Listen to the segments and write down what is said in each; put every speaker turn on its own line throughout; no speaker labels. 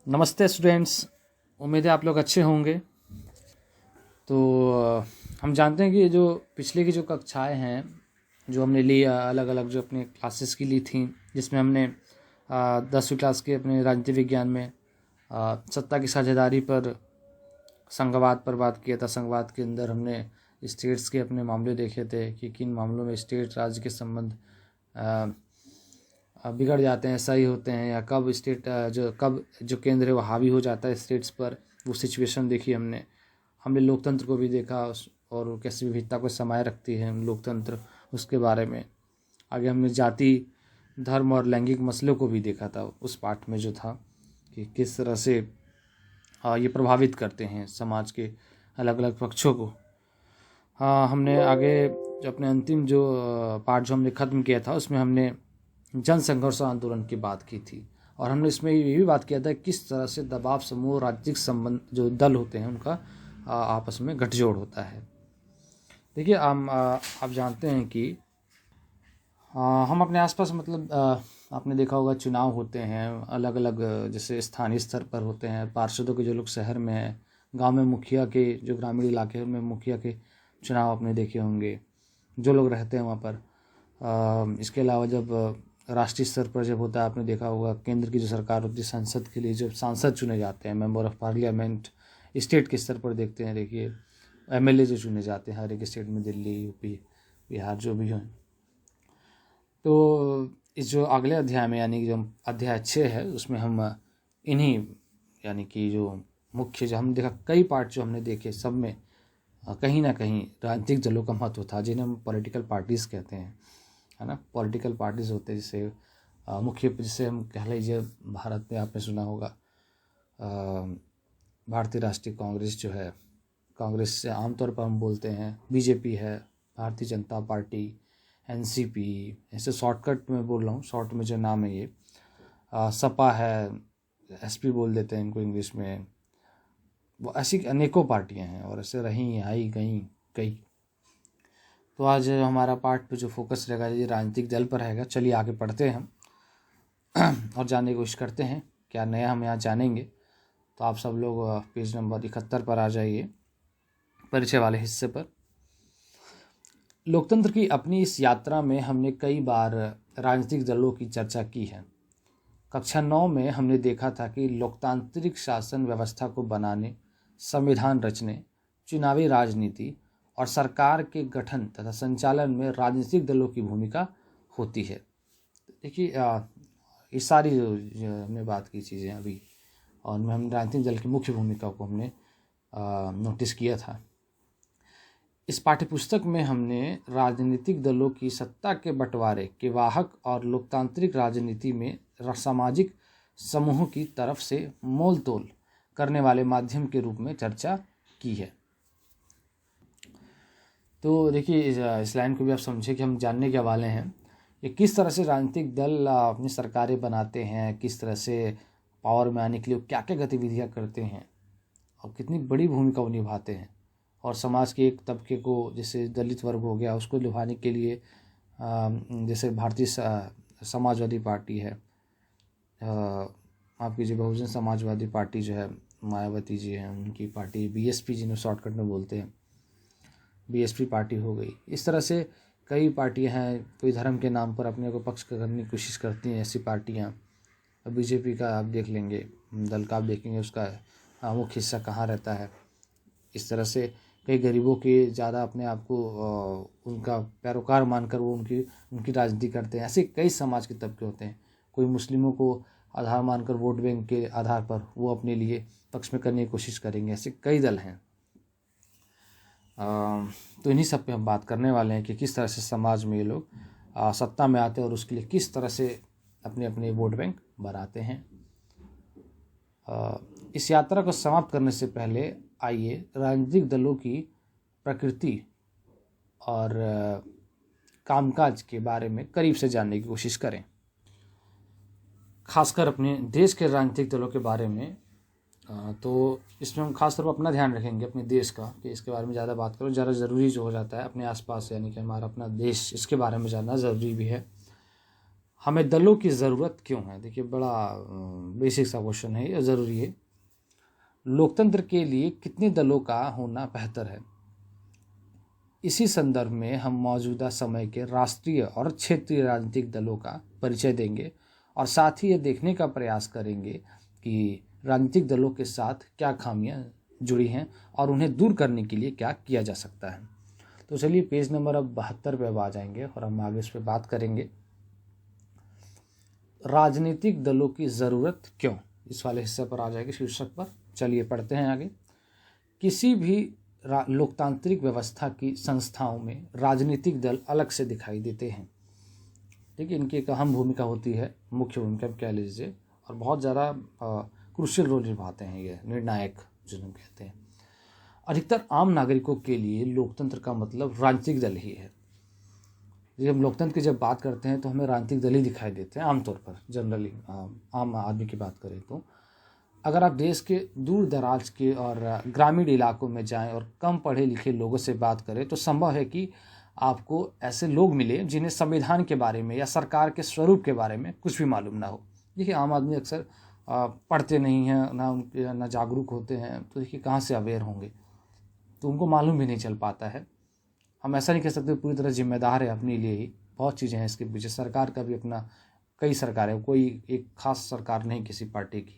नमस्ते स्टूडेंट्स। उम्मीद है आप लोग अच्छे होंगे। तो हम जानते हैं कि जो पिछले की जो कक्षाएं हैं जो हमने ली अलग अलग जो अपने क्लासेस की ली थी, जिसमें हमने 10वीं क्लास के अपने राजनीति विज्ञान में सत्ता की साझेदारी पर संघवाद पर बात किया था। संघवाद के अंदर हमने स्टेट्स के अपने मामले देखे थे कि किन मामलों में स्टेट राज्य के संबंध बिगड़ जाते हैं, सही होते हैं, या कब स्टेट कब जो केंद्र है वो हावी हो जाता है स्टेट्स पर, वो सिचुएशन देखी हमने लोकतंत्र को भी देखा और कैसी विविधता को समाये रखती है लोकतंत्र, उसके बारे में। आगे हमने जाति, धर्म और लैंगिक मसलों को भी देखा था उस पाठ में जो था कि किस तरह से ये प्रभावित करते हैं समाज के अलग अलग पक्षों को। हमने आगे जो अपने अंतिम जो पाठ जो हमने ख़त्म किया था उसमें हमने जन संघर्ष आंदोलन की बात की थी, और हमने इसमें ये भी बात किया था किस तरह से दबाव समूह राजनीतिक संबंध जो दल होते हैं उनका आपस में गठजोड़ होता है। देखिए आप जानते हैं कि हम अपने आसपास मतलब आपने देखा होगा चुनाव होते हैं अलग अलग, जैसे स्थानीय स्तर पर होते हैं, पार्षदों के जो लोग शहर में हैं, गांव में मुखिया के जो ग्रामीण इलाके हैं उनमें मुखिया के चुनाव आपने देखे होंगे, जो लोग रहते हैं वहाँ पर। इसके अलावा जब राष्ट्रीय स्तर पर जब होता है, आपने देखा होगा केंद्र की जो सरकार होती है, संसद के लिए जब सांसद चुने जाते हैं, मेंबर ऑफ पार्लियामेंट, स्टेट के स्तर पर देखते हैं, देखिए एमएलए जो चुने जाते हैं हर एक स्टेट में, दिल्ली, यूपी, बिहार जो भी हैं। तो इस जो अगले अध्याय में यानी कि जो अध्याय 6 है उसमें हम इन्हीं यानी कि जो मुख्य जो हमने देखा कई पार्ट जो हमने देखे, सब में कहीं ना कहीं राजनीतिक दलों का महत्व था, जिन्हें हम पॉलिटिकल पार्टीज़ कहते हैं, है ना। पॉलिटिकल पार्टीज़ होते हैं जिसे मुख्य, जिसे हम कह लीजिए भारत में आपने सुना होगा भारतीय राष्ट्रीय कांग्रेस जो है, कांग्रेस से आमतौर पर हम बोलते हैं, बीजेपी है, भारतीय जनता पार्टी, एनसीपी, ऐसे शॉर्टकट में बोल रहा हूँ, शॉर्ट में जो नाम है ये, सपा है, एसपी बोल देते हैं इनको इंग्लिश में। वो ऐसी अनेकों पार्टियां हैं और ऐसे रही, आई, गई कई। तो आज हमारा पार्ट पे जो फोकस रहेगा ये राजनीतिक दल पर रहेगा। चलिए आगे पढ़ते हैं हम और जानने की कोशिश करते हैं क्या नया हम यहाँ जानेंगे। तो आप सब लोग पेज नंबर 71 पर आ जाइए, परिचय वाले हिस्से पर। लोकतंत्र की अपनी इस यात्रा में हमने कई बार राजनीतिक दलों की चर्चा की है। कक्षा 9 में हमने देखा था कि लोकतांत्रिक शासन व्यवस्था को बनाने, संविधान रचने, चुनावी राजनीति और सरकार के गठन तथा संचालन में राजनीतिक दलों की भूमिका होती है। देखिए ये सारी जो हमने बात की चीज़ें अभी, और हम राजनीतिक दल की मुख्य भूमिका को हमने नोटिस किया था। इस पाठ्यपुस्तक में हमने राजनीतिक दलों की सत्ता के बंटवारे के वाहक और लोकतांत्रिक राजनीति में सामाजिक समूहों की तरफ से मोल तोल करने वाले माध्यम के रूप में चर्चा की है। तो देखिए इस लाइन को भी आप समझे कि हम जानने के वाले हैं ये किस तरह से राजनीतिक दल अपनी सरकारें बनाते हैं, किस तरह से पावर में आने के लिए क्या क्या गतिविधियां करते हैं और कितनी बड़ी भूमिका वो निभाते हैं, और समाज के एक तबके को, जैसे दलित वर्ग हो गया, उसको निभाने के लिए जैसे भारतीय समाजवादी पार्टी है, आपकी जो बहुजन समाजवादी पार्टी जो है, मायावती जी हैं, उनकी पार्टी बीएसपी जिन्हें शॉर्टकट में बोलते हैं, बीएसपी पार्टी हो गई। इस तरह से कई पार्टियां हैं, कोई धर्म के नाम पर अपने को पक्ष करने की कोशिश करती हैं ऐसी पार्टियां। बीजेपी का आप देख लेंगे, दल का आप देखेंगे, उसका मुख्य हिस्सा कहाँ रहता है। इस तरह से कई गरीबों के ज़्यादा अपने आप को उनका पैरोकार मानकर वो उनकी राजनीति करते हैं। ऐसे कई समाज के तबके होते हैं। कोई मुस्लिमों को आधार मानकर वोट बैंक के आधार पर वो अपने लिए पक्ष में करने की कोशिश करेंगे। ऐसे कई दल हैं। तो इन्हीं सब पे हम बात करने वाले हैं कि किस तरह से समाज में ये लोग सत्ता में आते हैं और उसके लिए किस तरह से अपने अपने वोट बैंक बनाते हैं। इस यात्रा को समाप्त करने से पहले आइए राजनीतिक दलों की प्रकृति और कामकाज के बारे में करीब से जानने की कोशिश करें, खासकर अपने देश के राजनीतिक दलों के बारे में। तो इसमें हम खास तौर पर अपना ध्यान रखेंगे, अपने देश का, कि इसके बारे में ज़्यादा बात करो, ज़्यादा ज़रूरी जो हो जाता है अपने आसपास, यानी कि हमारा अपना देश, इसके बारे में जानना ज़रूरी भी है। हमें दलों की ज़रूरत क्यों है? देखिए बड़ा बेसिक सा क्वेश्चन है, ये ज़रूरी है। लोकतंत्र के लिए कितने दलों का होना बेहतर है? इसी संदर्भ में हम मौजूदा समय के राष्ट्रीय और क्षेत्रीय राजनीतिक दलों का परिचय देंगे और साथ ही ये देखने का प्रयास करेंगे कि राजनीतिक दलों के साथ क्या खामियां जुड़ी हैं और उन्हें दूर करने के लिए क्या किया जा सकता है। तो चलिए पेज नंबर अब 72 पे अब आ जाएंगे और हम आगे इस पर बात करेंगे। राजनीतिक दलों की ज़रूरत क्यों, इस वाले हिस्से पर आ जाएगी शीर्षक पर। चलिए पढ़ते हैं आगे। किसी भी लोकतांत्रिक व्यवस्था की संस्थाओं में राजनीतिक दल अलग से दिखाई देते हैं। देखिए इनकी एक अहम भूमिका होती है, मुख्य भूमिका कह लीजिए, और बहुत ज़्यादा क्रूशियल रोल निभाते हैं, ये निर्णायक जिन्हें कहते हैं। अधिकतर आम नागरिकों के लिए लोकतंत्र का मतलब राजनीतिक दल ही है। जब हम लोकतंत्र की जब बात करते हैं तो हमें राजनीतिक दल ही दिखाई देते हैं आमतौर पर, जनरली आम आदमी की बात करें तो। अगर आप देश के दूर दराज के और ग्रामीण इलाकों में जाएं और कम पढ़े लिखे लोगों से बात करें तो संभव है कि आपको ऐसे लोग मिले जिन्हें संविधान के बारे में या सरकार के स्वरूप के बारे में कुछ भी मालूम ना हो। देखिए आम आदमी अक्सर पढ़ते नहीं हैं, ना जागरूक होते हैं, तो देखिए कहाँ से अवेयर होंगे, तो उनको मालूम भी नहीं चल पाता है। हम ऐसा नहीं कह सकते पूरी तरह जिम्मेदार है अपने लिए ही, बहुत चीज़ें हैं इसके पीछे। सरकार का भी अपना, कई सरकारें, कोई एक खास सरकार नहीं किसी पार्टी की,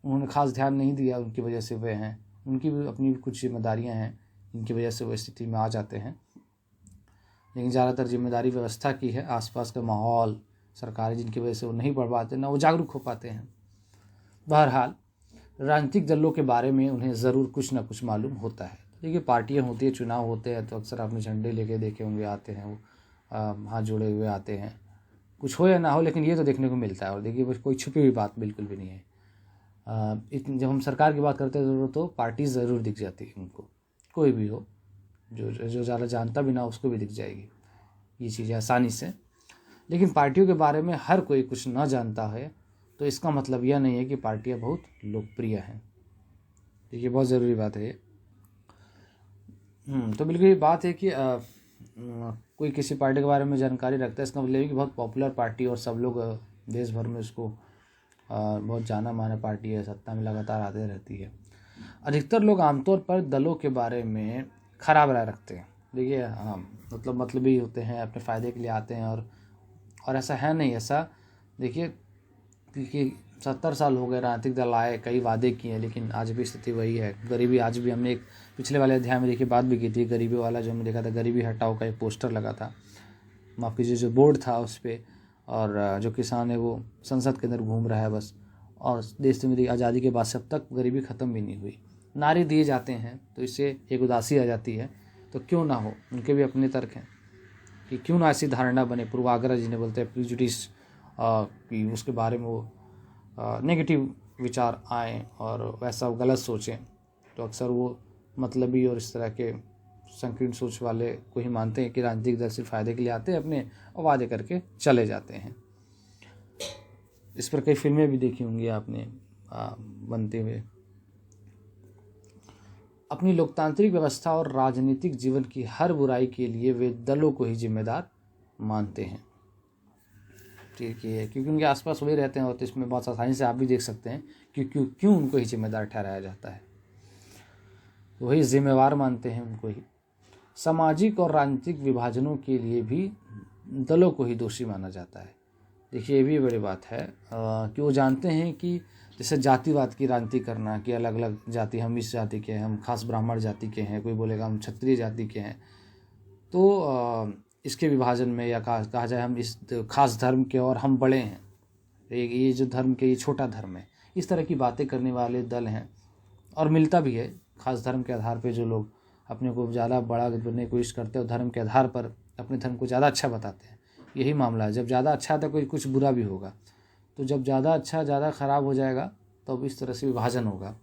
उन्होंने खास ध्यान नहीं दिया, उनकी वजह से वे हैं, उनकी भी अपनी कुछ जिम्मेदारियां हैं, इनकी वजह से वो स्थिति में आ जाते हैं। लेकिन ज़्यादातर जिम्मेदारी व्यवस्था की है, आसपास का माहौल, सरकारें, जिनकी वजह से वो नहीं पढ़ पाते, ना वो जागरूक हो पाते हैं। बहरहाल राजनीतिक दलों के बारे में उन्हें ज़रूर कुछ ना कुछ मालूम होता है। देखिए पार्टियाँ होती है, चुनाव होते हैं तो अक्सर आपने झंडे लेके देखे होंगे, आते हैं वो, हाथ जोड़े हुए आते हैं, कुछ हो या ना हो, लेकिन ये तो देखने को मिलता है। और देखिए बस कोई छुपी हुई बात बिल्कुल भी नहीं है। जब हम सरकार की बात करते हैं तो पार्टी ज़रूर दिख जाती है उनको, कोई भी हो, जो ज़्यादा जानता भी ना उसको भी दिख जाएगी ये चीज़ें आसानी से। लेकिन पार्टियों के बारे में हर कोई कुछ ना जानता है तो इसका मतलब यह नहीं है कि पार्टियां बहुत लोकप्रिय हैं। देखिए बहुत ज़रूरी बात है ये। तो बिल्कुल ये बात है कि कोई किसी पार्टी के बारे में जानकारी रखता है, इसका मतलब है कि बहुत पॉपुलर पार्टी और सब लोग देश भर में उसको बहुत जाना माना पार्टी है, सत्ता में लगातार आते रहती है। अधिकतर लोग आमतौर पर दलों के बारे में खराब राय रखते हैं। देखिए हाँ, मतलबी होते हैं, अपने फ़ायदे के लिए आते हैं, और ऐसा है नहीं। ऐसा देखिए कि 70 साल हो गए राजनीतिक दल आए, कई वादे किए, लेकिन आज भी स्थिति वही है। गरीबी आज भी, हमने एक पिछले वाले अध्याय में देखिए बात भी की थी, गरीबी वाला जो हमने देखा था, गरीबी हटाओ का एक पोस्टर लगा था, माफ़ कीजिए जो बोर्ड था उस पर, और जो किसान है वो संसद के अंदर घूम रहा है बस। और देश में आज़ादी के बाद से अब तक गरीबी ख़त्म भी नहीं हुई। नारे दिए जाते हैं तो इससे एक उदासी आ जाती है, तो क्यों ना हो, उनके भी अपने तर्क हैं कि क्यों ना ऐसी धारणा बने, पूर्वाग्रह जिन्हें बोलते हैं, प्रिजुडिस, कि उसके बारे में वो नेगेटिव विचार आएँ और वैसा वो गलत सोचें। तो अक्सर वो मतलबी और इस तरह के संकीर्ण सोच वाले को ही मानते हैं कि राजनीतिक दल सिर्फ फायदे के लिए आते हैं अपने, और वादे करके चले जाते हैं। इस पर कई फिल्में भी देखी होंगी आपने बनते हुए। अपनी लोकतांत्रिक व्यवस्था और राजनीतिक जीवन की हर बुराई के लिए वे दलों को ही जिम्मेदार मानते हैं। ठीक है, क्योंकि उनके आसपास वही रहते हैं, और तो इसमें बहुत आसानी से आप भी देख सकते हैं कि क्यों उनको ही जिम्मेदार ठहराया जाता है, वही जिम्मेवार मानते हैं उनको ही। सामाजिक और राजनीतिक विभाजनों के लिए भी दलों को ही दोषी माना जाता है। देखिए ये भी बड़ी बात है कि वो जानते हैं कि जैसे जातिवाद की राजनीति करना कि अलग अलग जाति, हम इस जाति के हैं, हम खास ब्राह्मण जाति के हैं, कोई बोलेगा हम क्षत्रिय जाति के हैं, तो इसके विभाजन में, या कहा जाए हम इस खास धर्म के और हम बड़े हैं, ये जो धर्म के ये छोटा धर्म है, इस तरह की बातें करने वाले दल हैं। और मिलता भी है, खास धर्म के आधार पे जो लोग अपने को ज़्यादा बड़ा बनने की कोशिश करते हैं और धर्म के आधार पर अपने धर्म को ज़्यादा अच्छा बताते हैं, यही मामला है। जब ज़्यादा अच्छा था कोई कुछ बुरा भी होगा, तो जब ज़्यादा अच्छा ज़्यादा ख़राब हो जाएगा तो अब इस तरह से विभाजन होगा।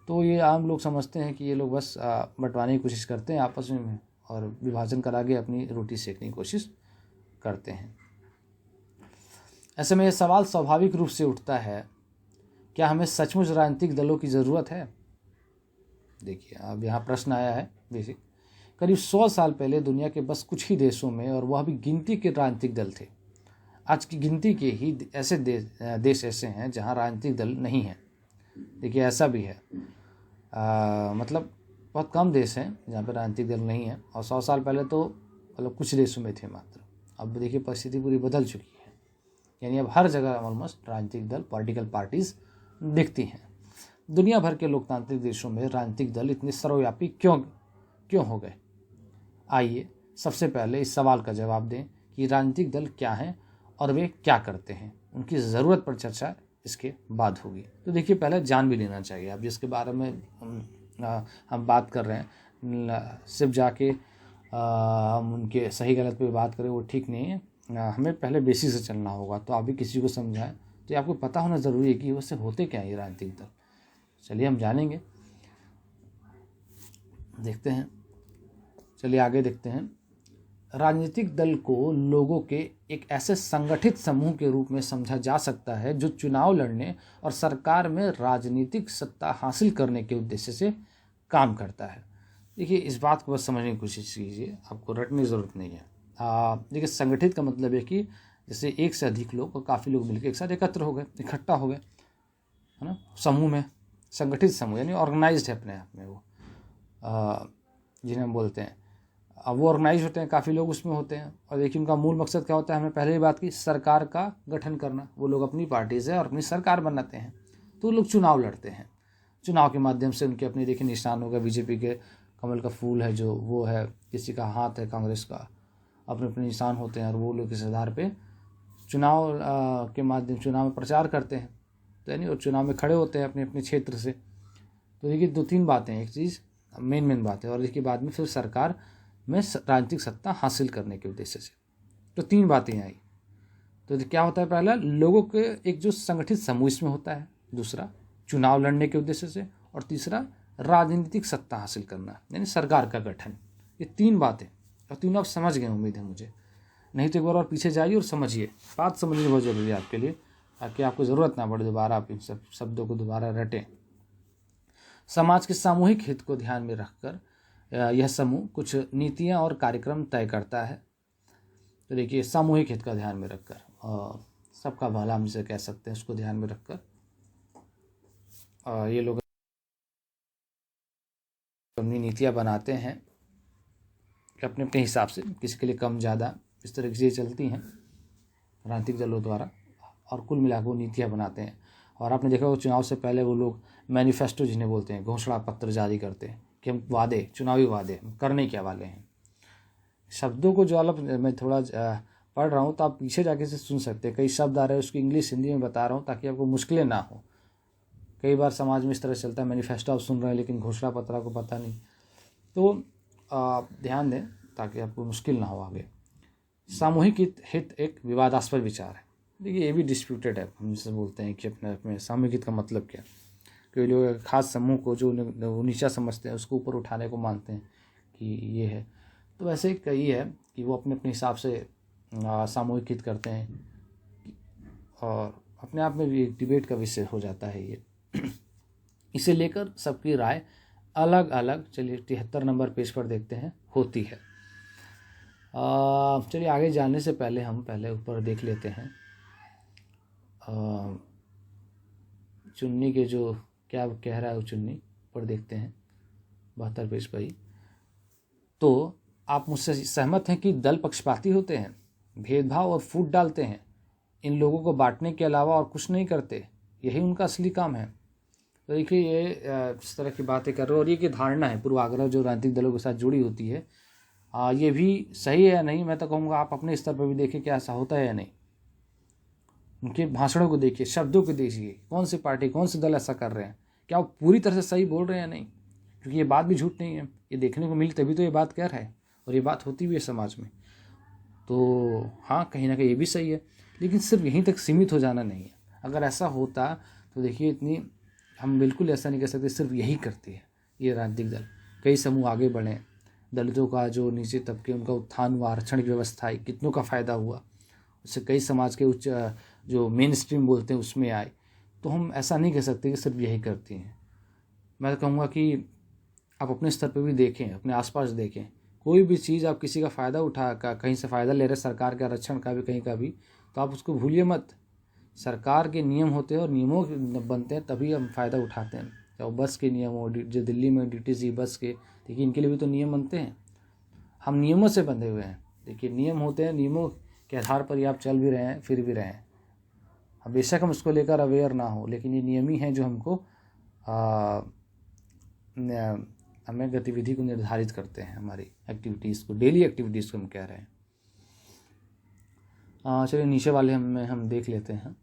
तो ये आम लोग समझते हैं कि ये लोग बस बंटवाने की कोशिश करते हैं आपस में, और विभाजन करा के अपनी रोटी सेकने की कोशिश करते हैं। ऐसे में ये सवाल स्वाभाविक रूप से उठता है, क्या हमें सचमुच राजनीतिक दलों की ज़रूरत है? देखिए अब यहाँ प्रश्न आया है बेसिक। करीब 100 साल पहले दुनिया के बस कुछ ही देशों में, और वह भी गिनती के राजनीतिक दल थे। आज की गिनती के ही ऐसे देश ऐसे हैं जहाँ राजनीतिक दल नहीं है। देखिए ऐसा भी है, मतलब बहुत कम देश हैं जहाँ पर राजनीतिक दल नहीं है, और 100 साल पहले तो मतलब कुछ देशों में थे मात्र। अब देखिए परिस्थिति पूरी बदल चुकी है, यानी अब हर जगह ऑलमोस्ट राजनीतिक दल, पॉलिटिकल पार्टीज दिखती हैं। दुनिया भर के लोकतांत्रिक देशों में राजनीतिक दल इतने सर्वव्यापी क्यों हो गए? आइए सबसे पहले इस सवाल का जवाब दें कि राजनीतिक दल क्या हैं और वे क्या करते हैं। उनकी ज़रूरत पर चर्चा इसके बाद होगी। तो देखिए पहले जान भी लेना चाहिए। अब जिसके बारे में हम बात कर रहे हैं, सिर्फ जाके हम उनके सही गलत पे बात करें वो ठीक नहीं है। हमें पहले बेसिक से चलना होगा। तो आप भी किसी को समझाएं तो आपको पता होना ज़रूरी है कि वैसे होते क्या है ये राजनीतिक दल। चलिए हम जानेंगे, देखते हैं। चलिए आगे देखते हैं। राजनीतिक दल को लोगों के एक ऐसे संगठित समूह के रूप में समझा जा सकता है जो चुनाव लड़ने और सरकार में राजनीतिक सत्ता हासिल करने के उद्देश्य से काम करता है। देखिए इस बात को बस समझने की कोशिश कीजिए, आपको रटने की ज़रूरत नहीं है। देखिए संगठित का मतलब है कि जैसे एक से अधिक लोग और काफ़ी लोग मिलकर एक साथ एकत्र हो गए, इकट्ठा हो गए, है ना, समूह में। संगठित समूह यानी ऑर्गेनाइज्ड है अपने आप में वो, जिन्हें हम बोलते हैं। अब वो ऑर्गेनाइज होते हैं, काफ़ी लोग उसमें होते हैं। और देखिए उनका मूल मकसद क्या होता है, हमने पहले ही बात की, सरकार का गठन करना। वो लोग अपनी पार्टी से और अपनी सरकार बनाते हैं। तो वो लोग चुनाव लड़ते हैं। चुनाव के माध्यम से उनके अपने देखिए निशान होगा, बीजेपी के कमल का फूल है जो वो है, किसी का हाथ है कांग्रेस का, अपने अपने निशान होते हैं। और वो लोग इस आधार पर चुनाव के माध्यम चुनाव में प्रचार करते हैं, तो यानी और चुनाव में खड़े होते हैं अपने अपने क्षेत्र से। तो देखिए 2-3 बातें हैं। एक चीज़ मेन बात है, और इसके बाद में फिर सरकार में राजनीतिक सत्ता हासिल करने के उद्देश्य से। तो 3 बातें आई। तो क्या होता है, पहला लोगों के एक जो संगठित समूह इसमें होता है, दूसरा चुनाव लड़ने के उद्देश्य से, और तीसरा राजनीतिक सत्ता हासिल करना यानी सरकार का गठन। ये 3 बातें, और तीनों आप समझ गए उम्मीद है मुझे। नहीं तो एक बार और पीछे जाइए और समझिए। बात समझनी बहुत ज़रूरी है आपके लिए, ताकि आपको ज़रूरत ना पड़े दोबारा आप इन सब शब्दों को दोबारा रटें। समाज के सामूहिक हित को ध्यान में रखकर यह समूह कुछ नीतियां और कार्यक्रम तय करता है। तो देखिए सामूहिक हित का ध्यान में रखकर, और सबका भला हम जिसे कह सकते हैं, उसको ध्यान में रखकर ये लोग अपनी नीतियां बनाते हैं अपने अपने हिसाब से, किसी के लिए कम ज़्यादा, इस तरह से चलती हैं राजनीतिक दलों द्वारा, और कुल मिलाकर वो नीतियाँ बनाते हैं। और आपने देखा वो चुनाव से पहले वो लोग मैनिफेस्टो जिन्हें बोलते हैं, घोषणा पत्र जारी करते हैं कि हम वादे, चुनावी वादे करने क्या वाले हैं। शब्दों को जो अलग मैं थोड़ा पढ़ रहा हूँ तो आप पीछे जाके से सुन सकते हैं। कई शब्द आ रहे हैं, उसकी इंग्लिश हिंदी में बता रहा हूँ ताकि आपको मुश्किलें ना हो। कई बार समाज में इस तरह चलता है, मैनिफेस्टो आप सुन रहे हैं लेकिन घोषणा पत्र आपको पता नहीं। तो ध्यान दें ताकि आपको मुश्किल ना हो आगे। सामूहिक हित एक विवादास्पद विचार है। देखिए ये भी डिस्प्यूटेड है। हम जिसे बोलते हैं कि अपने सामूहिक हित का मतलब क्या। कई लोग खास समूह को जो नीचा समझते हैं उसको ऊपर उठाने को मानते हैं कि ये है। तो वैसे कई है कि वो अपने अपने हिसाब से सामूहिक हित करते हैं, और अपने आप में भी एक डिबेट का विषय हो जाता है ये। इसे लेकर सबकी राय अलग अलग, चलिए 73 नंबर पेज पर देखते हैं, होती है। चलिए आगे जानने से पहले हम पहले ऊपर देख लेते हैं चुन्नी के जो क्या कह रहा है वो चुन्नी पर देखते हैं 72 पेज पर ही। तो आप मुझसे सहमत हैं कि दल पक्षपाती होते हैं, भेदभाव और फूट डालते हैं, इन लोगों को बांटने के अलावा और कुछ नहीं करते, यही उनका असली काम है। तो देखिए ये इस तरह की बातें कर रहे हो, और ये की धारणा है, पूर्वाग्रह जो राजनीतिक दलों के साथ जुड़ी होती है। ये भी सही है या नहीं, मैं तो कहूँगा आप अपने स्तर पर भी देखिए क्या ऐसा होता है या नहीं। उनके भाषणों को देखिए, शब्दों को देखिए, कौन सी पार्टी कौन से दल ऐसा कर रहे हैं, क्या वो पूरी तरह से सही बोल रहे हैं या नहीं। क्योंकि ये बात भी झूठ नहीं है, ये देखने को मिली तभी तो ये बात कह रहा है, और ये बात होती भी है समाज में। तो हाँ कहीं ना कहीं ये भी सही है, लेकिन सिर्फ यहीं तक सीमित हो जाना नहीं है। अगर ऐसा होता तो देखिए इतनी, हम बिल्कुल ऐसा नहीं कह सकते सिर्फ यही करती है ये राजनीतिक दल। कई समूह आगे बढ़े, दलितों का जो नीचे तबके उनका उत्थान हुआ, आरक्षण की व्यवस्था आई, कितनों का फ़ायदा हुआ, उससे कई समाज के उच्च जो मेन स्ट्रीम बोलते हैं उसमें आए। तो हम ऐसा नहीं कह सकते कि सिर्फ यही करती हैं। मैं तो कहूँगा कि आप अपने स्तर पर भी देखें, अपने आसपास देखें, कोई भी चीज़ आप किसी का फ़ायदा उठा कहीं से फ़ायदा ले रहे, सरकार के आरक्षण का भी कहीं का भी, तो आप उसको भूलिए मत। सरकार के नियम होते हैं और नियमों बनते हैं तभी हम फ़ायदा उठाते हैं। चाहे बस के नियम हो, जो दिल्ली में DTC बस के, देखिए इनके लिए भी तो नियम बनते हैं। हम नियमों से बंधे हुए हैं। देखिए नियम होते हैं, नियमों के आधार पर ही आप चल भी रहे हैं, फिर भी रहे हैं। अब बेशक हम उसको लेकर अवेयर ना हो, लेकिन ये नियम ही हैं जो हमको हमें गतिविधि को निर्धारित करते हैं, हमारी एक्टिविटीज़ को, डेली एक्टिविटीज़ को हम कह रहे हैं। चलिए नीचे वाले हम देख लेते हैं।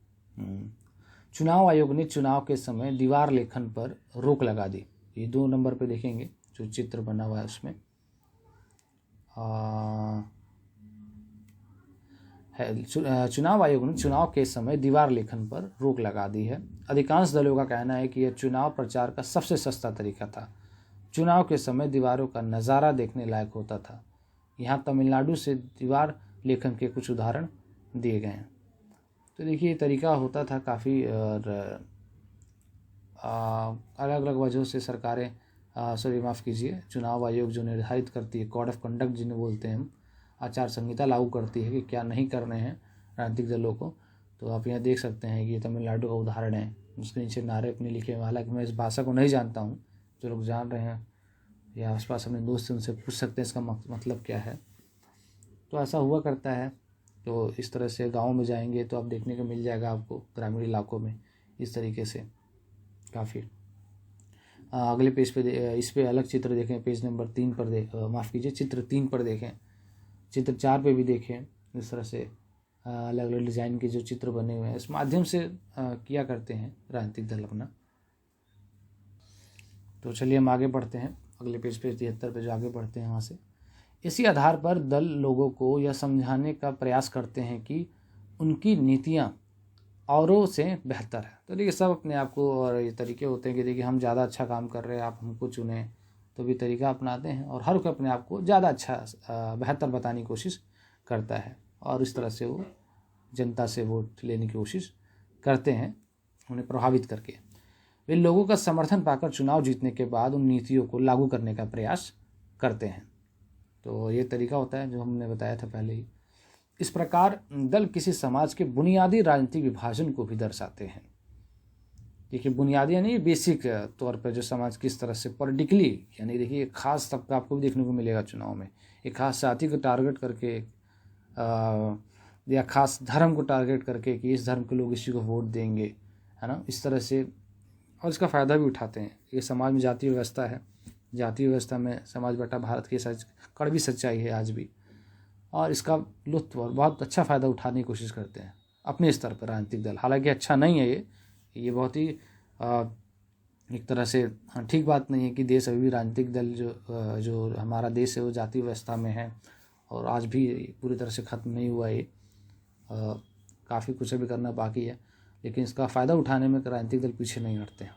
चुनाव आयोग ने चुनाव के समय दीवार लेखन पर रोक लगा दी। ये 2 नंबर पे देखेंगे जो चित्र बना हुआ है उसमें चुनाव आयोग ने चुनाव के समय दीवार लेखन पर रोक लगा दी है। अधिकांश दलों का कहना है कि यह चुनाव प्रचार का सबसे सस्ता तरीका था। चुनाव के समय दीवारों का नज़ारा देखने लायक होता था। यहाँ तमिलनाडु से दीवार लेखन के कुछ उदाहरण दिए गए हैं। तो देखिए ये तरीका होता था काफ़ी, और अलग अलग वजहों से सरकारें माफ़ कीजिए, चुनाव आयोग जो निर्धारित करती है, कोड ऑफ कंडक्ट जिन्हें बोलते हैं हम, आचार संहिता लागू करती है कि क्या नहीं करने हैं राजनीतिक दलों को। तो आप यहाँ देख सकते हैं कि ये तमिलनाडु का उदाहरण है। उसके नीचे नारे अपने लिखे हुए, हालांकि मैं इस भाषा को नहीं जानता हूँ, जो लोग जान रहे हैं या आसपास अपने दोस्त से उनसे पूछ सकते हैं इसका मतलब क्या है। तो ऐसा हुआ करता है। तो इस तरह से गाँव में जाएंगे तो आप देखने को मिल जाएगा आपको, ग्रामीण इलाकों में इस तरीके से काफ़ी। अगले पेज पे इस पे अलग चित्र देखें, पेज नंबर 3 पर माफ़ कीजिए, चित्र 3 पर देखें, चित्र 4 पे भी देखें। इस तरह से अलग अलग डिज़ाइन के जो चित्र बने हुए हैं, इस माध्यम से किया करते हैं राजनीतिक दल अपना। तो चलिए हम आगे बढ़ते हैं, अगले पेज पे 73 पे जो आगे बढ़ते हैं वहाँ से। इसी आधार पर दल लोगों को यह समझाने का प्रयास करते हैं कि उनकी नीतियाँ औरों से बेहतर है। तो देखिए सब अपने आप को, और ये तरीके होते हैं कि देखिए हम ज़्यादा अच्छा काम कर रहे हैं, आप हमको चुने, तो भी तरीका अपनाते हैं और हर कोई अपने आप को ज़्यादा अच्छा बेहतर बताने की कोशिश करता है, और इस तरह से वो जनता से वोट लेने की कोशिश करते हैं, उन्हें प्रभावित करके। वे लोगों का समर्थन पाकर चुनाव जीतने के बाद उन नीतियों को लागू करने का प्रयास करते हैं। तो ये तरीका होता है जो हमने बताया था पहले ही। इस प्रकार दल किसी समाज के बुनियादी राजनीतिक विभाजन को भी दर्शाते हैं। देखिए बुनियादी यानी बेसिक तौर पर जो समाज किस तरह से पॉलिटिकली, यानी देखिए एक खास तबका आपको भी देखने को मिलेगा चुनाव में, एक खास जाति को टारगेट करके या खास धर्म को टारगेट करके कि इस धर्म के लोग इसी को वोट देंगे, है ना, इस तरह से, और इसका फ़ायदा भी उठाते हैं। ये समाज में जातीय व्यवस्था है, जातीय व्यवस्था में समाज बटा भारत की कड़वी सच्चाई है आज भी, और इसका लुत्फ़ और बहुत अच्छा फ़ायदा उठाने की कोशिश करते हैं अपने स्तर पर राजनीतिक दल। हालांकि अच्छा नहीं है ये बहुत ही एक तरह से ठीक बात नहीं है कि देश अभी भी राजनीतिक दल जो हमारा देश है वो जातीय व्यवस्था में है, और आज भी पूरी तरह से ख़त्म नहीं हुआ ये, काफ़ी कुछ अभी करना बाकी है, लेकिन इसका फ़ायदा उठाने में राजनीतिक दल पीछे नहीं हटते हैं।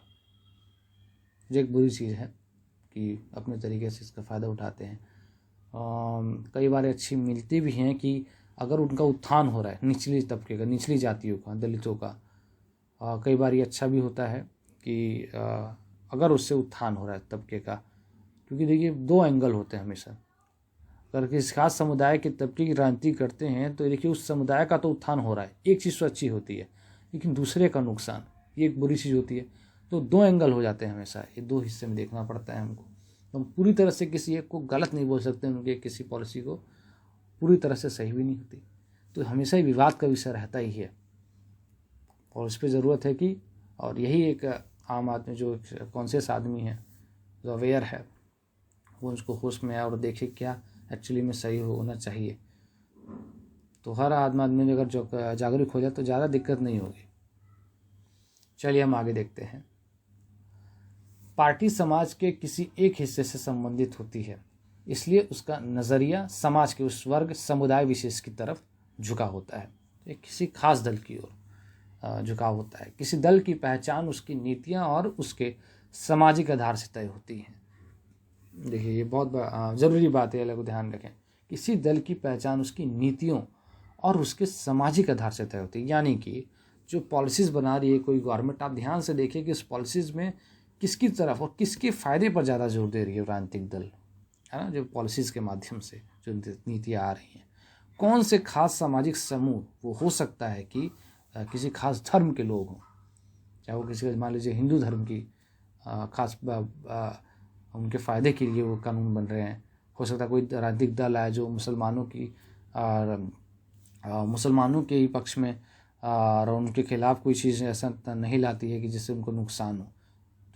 जो एक बुरी चीज़ है कि अपने तरीके से इसका फ़ायदा उठाते हैं। कई बार अच्छी मिलती भी हैं कि अगर उनका उत्थान हो रहा है निचली तबके का, निचली जातियों का, दलितों का, कई बार ये अच्छा भी होता है कि अगर उससे उत्थान हो रहा है तबके का, क्योंकि देखिए 2 एंगल होते हैं हमेशा। अगर किसी खास समुदाय के तबके की राजनीति करते हैं तो देखिए उस समुदाय का तो उत्थान हो रहा है, एक चीज़ तो अच्छी होती है, लेकिन दूसरे का नुकसान, ये एक बुरी चीज़ होती है। तो 2 एंगल हो जाते हैं हमेशा, ये 2 हिस्से में देखना पड़ता है हमको। तो हम पूरी तरह से किसी एक को गलत नहीं बोल सकते, उनके किसी पॉलिसी को पूरी तरह से सही भी नहीं होती। तो हमेशा ही विवाद का विषय रहता ही है, और इस पर ज़रूरत है कि, और यही एक आम आदमी जो कॉन्शियस आदमी है, जो अवेयर है, वो उसको होश में आए और देखे क्या एक्चुअली में सही होना चाहिए। तो हर आदमी अगर जो जागरूक हो जाए तो ज़्यादा दिक्कत नहीं होगी। चलिए हम आगे देखते हैं। पार्टी समाज के किसी एक हिस्से से संबंधित होती है, इसलिए उसका नज़रिया समाज के उस वर्ग समुदाय विशेष की तरफ झुका होता है। एक किसी खास दल की ओर झुकाव होता है। किसी दल की पहचान उसकी नीतियां और उसके सामाजिक आधार से तय होती हैं। देखिए ये बहुत ज़रूरी बात है, अलग ध्यान रखें। किसी दल की पहचान उसकी नीतियों और उसके सामाजिक आधार से तय होती है। यानी कि जो पॉलिसीज़ बना रही है कोई गवर्नमेंट, आप ध्यान से देखिए कि उस पॉलिसीज़ में किसकी तरफ और किसके फ़ायदे पर ज़्यादा जोर दे रही है राजनीतिक दल, है ना, जो पॉलिसीज़ के माध्यम से जो नीतियाँ आ रही हैं, कौन से खास सामाजिक समूह, वो हो सकता है कि किसी खास धर्म के लोग हों, चाहे वो किसी मान लीजिए हिंदू धर्म की खास उनके फ़ायदे के लिए वो कानून बन रहे हैं। हो सकता है कोई राजनीतिक दल है जो मुसलमानों के ही पक्ष में और उनके खिलाफ कोई चीज़ ऐसा नहीं लाती है कि जिससे उनको नुकसान हो।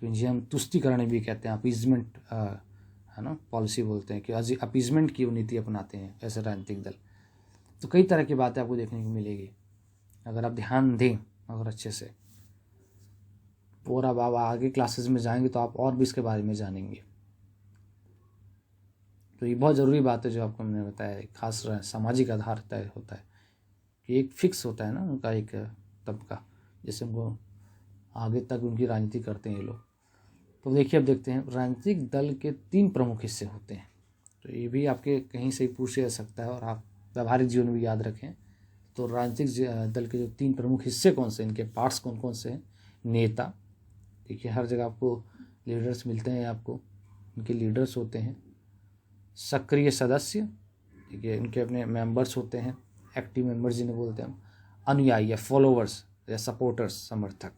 तो इन्हें हम तुष्टिकरण भी कहते हैं, अपीजमेंट है ना, पॉलिसी बोलते हैं कि अपीजमेंट की नीति अपनाते हैं ऐसे राजनीतिक दल। तो कई तरह की बातें आपको देखने को मिलेगी अगर आप ध्यान दें, अगर अच्छे से। और अब आप आगे क्लासेस में जाएंगे तो आप और भी इसके बारे में जानेंगे। तो ये बहुत ज़रूरी बात है जो आपको मैंने बताया, एक खास सामाजिक आधार तय होता है कि एक फिक्स होता है ना उनका एक तबका, जैसे उनको आगे तक उनकी राजनीति करते हैं ये लोग। तो देखिए अब देखते हैं, राजनीतिक दल के 3 प्रमुख हिस्से होते हैं। तो ये भी आपके कहीं से पूछ जा सकता है और आप व्यावहारिक जीवन में भी याद रखें। तो राजनीतिक दल के जो 3 प्रमुख हिस्से कौन से, इनके पार्ट्स कौन कौन से हैं? नेता, देखिए हर जगह आपको लीडर्स मिलते हैं, आपको इनके लीडर्स होते हैं। सक्रिय सदस्य, देखिए इनके अपने मेंबर्स होते हैं, एक्टिव मेंबर्स जिन्हें बोलते हैं हम। अनुयायी या फॉलोवर्स या सपोर्टर्स, समर्थक,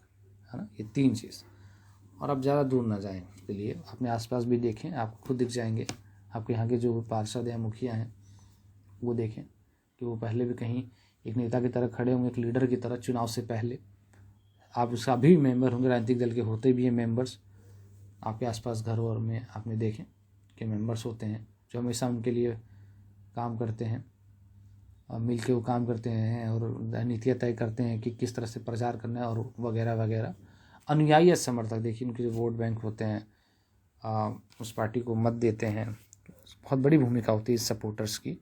है ना, ये 3 चीज़। और आप ज़्यादा दूर ना जाएं, इसके लिए अपने आसपास भी देखें, आपको खुद दिख जाएंगे। आपके यहाँ के जो पार्षद या मुखिया हैं वो देखें कि वो पहले भी कहीं एक नेता की तरह खड़े होंगे, एक लीडर की तरह चुनाव से पहले। आप उसका भी मेंबर होंगे, राजनीतिक दल के होते भी हैं मेंबर्स। आपके आसपास घर और में आपने देखें कि मेंबर्स होते हैं जो हमेशा उनके लिए काम करते हैं और मिल के वो काम करते हैं और नीतियाँ तय करते हैं कि किस तरह से प्रचार करना है और वगैरह वगैरह। अनुयायी या समर्थक, देखिए उनके जो वोट बैंक होते हैं, उस पार्टी को मत देते हैं। बहुत बड़ी भूमिका होती है सपोर्टर्स की।